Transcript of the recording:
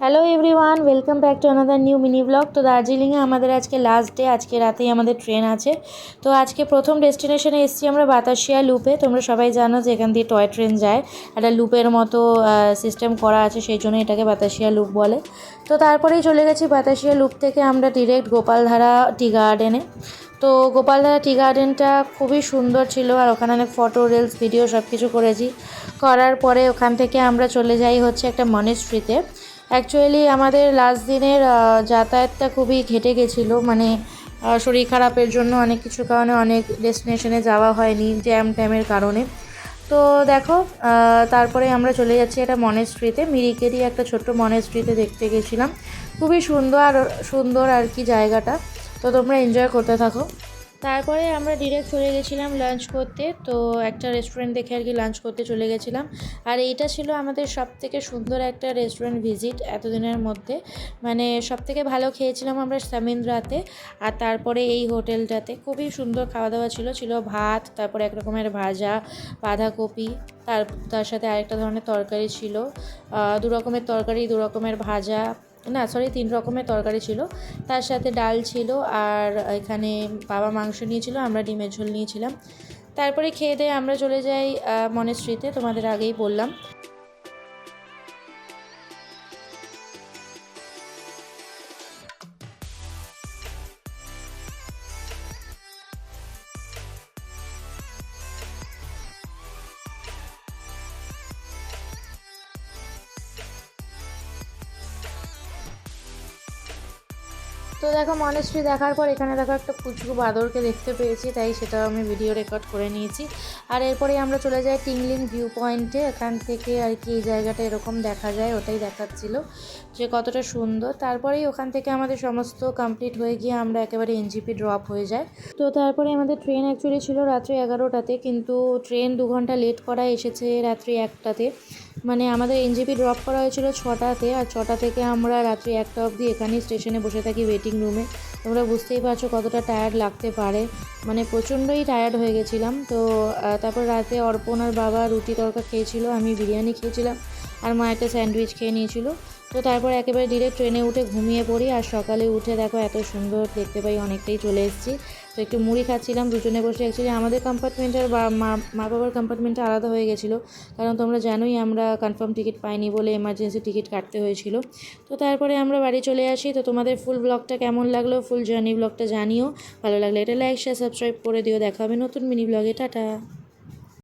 Hello everyone, welcome back to another new mini blog. তো দার্জিলিংয়ে আমাদের আজকে লাস্ট ডে, আজকে রাতেই আমাদের ট্রেন আছে। তো আজকে প্রথম ডেস্টিনেশনে এসেছি আমরা বাতাসিয়া লুপে। তোমরা সবাই জানো যে এখান দিয়ে টয় ট্রেন যায়, একটা লুপের মতো সিস্টেম করা আছে, সেই জন্য এটাকে বাতাসিয়া লুপ বলে। তো তারপরেই চলে গেছি বাতাসিয়া লুপ থেকে আমরা ডিরেক্ট গোপালধারা টি গার্ডেনে। তো গোপালধারা টি গার্ডেনটা খুবই সুন্দর ছিল, আর ওখানে অনেক ফটো, রিলস, ভিডিও সব কিছু করেছি। করার পরে ওখান থেকে আমরা চলে যাই হচ্ছে একটা মনেস্ট্রিতে। অ্যাকচুয়ালি আমাদের লাস্ট দিনের যাতায়াতটা খুবই ঘেটে গেছিলো, মানে শরীর খারাপের জন্য অনেক কিছু কারণে অনেক ডেস্টিনেশনে যাওয়া হয়নি জ্যাম ট্যামের কারণে। তো দেখো, তারপরে আমরা চলে যাচ্ছি একটা মনেস্ট্রিতে, মিরিকেরই একটা ছোট্ট মনেস্ট্রিতে দেখতে গেছিলাম। খুবই সুন্দর আর কি জায়গাটা। তো তোমরা এনজয় করতে থাকো। তারপরে আমরা ডিরেক্ট চলে গেছিলাম লাঞ্চ করতে। তো একটা রেস্টুরেন্ট দেখে আর কি লাঞ্চ করতে চলে গেছিলাম। আর এইটা ছিল আমাদের সবথেকে সুন্দর একটা রেস্টুরেন্ট ভিজিট এতদিনের মধ্যে। মানে সবথেকে ভালো খেয়েছিলাম আমরা সামিন্দ্রাতে, আর তারপরে এই হোটেলটাতে খুবই সুন্দর খাওয়া দাওয়া ছিল ভাত, তারপরে এক রকমের ভাজা, বাঁধাকপি, তার সাথে আরেকটা ধরনের তরকারি ছিল, দু রকমের তরকারি, দু রকমের ভাজা, না সরি 3 রকমের তরকারি ছিল, তার সাথে ডাল ছিল, আর এখানে বাবা মাংস নিয়েছিল, আমরা ডিমের ঝোল নিয়েছিলাম। তারপরে খেয়ে দিয়ে আমরা চলে যাই মনেস্ট্রিতে, তোমাদের আগেই বললাম। তো দেখো, মনেস্ট্রি দেখার পর এখানে দেখো একটা পুচকু বাঁদরকে দেখতে পেয়েছি, তাই সেটাও আমি ভিডিও রেকর্ড করে নিয়েছি। আর এরপরে আমরা চলে যাই টিংলিং ভিউ পয়েন্টে। এখান থেকে আর কি এই জায়গাটা এরকম দেখা যায়, ওটাই দেখাচ্ছিল যে কতটা সুন্দর। তারপরেই ওখান থেকে আমাদের সমস্ত কমপ্লিট হয়ে গিয়ে আমরা একেবারে এনজিপি ড্রপ হয়ে যায়। তো তারপরে আমাদের ট্রেন অ্যাকচুয়ালি ছিল রাত্রি 11টাতে, কিন্তু ট্রেন 2 ঘন্টা লেট করা এসেছে রাত্রি 1টাতে। মানে আমাদের এনজেপি ড্রপ করা হয়েছিল 6টাতে, আর 6টা থেকে আমরা রাত্রি 1টা অবধি এখানেই স্টেশনে বসে থাকি ওয়েটিং রুমে। তোমরা বুঝতেই পারছো কতটা টায়ার্ড লাগতে পারে, মানে প্রচণ্ডই টায়ার্ড হয়ে গেছিলাম। তো তারপর রাতে অর্পণ আর বাবা রুটি তরকা খেয়েছিল, আমি বিরিয়ানি খেয়েছিলাম, আর মা একটা স্যান্ডউইচ খেয়ে নিয়েছিল। তো তারপর একেবারে ডিরেক্ট ট্রেনে উঠে ঘুমিয়ে পড়ি, আর সকালে উঠে দেখো এত সুন্দর দেখতে পাই, অনেকটাই চলে এসেছি। তো একটু মুড়ি খাচ্ছিলাম দুজনে বসে। অ্যাকচুয়ালি আমাদের কম্পার্টমেন্টের বা মা বাবার কম্পার্টমেন্টটা আলাদা হয়ে গেছিলো, কারণ তোমরা জানোই আমরা কনফার্ম টিকিট পাইনি বলে এমার্জেন্সি টিকিট কাটতে হয়েছিল। তো তারপরে আমরা বাড়ি চলে আসি। তো তোমাদের ফুল ব্লগটা কেমন লাগলো, ফুল জার্নি ব্লগটা জানিও। ভালো লাগলে এটা লাইক, শেয়ার, সাবস্ক্রাইব করে দিও। দেখা হবে নতুন মিনি ব্লগে। টাটা।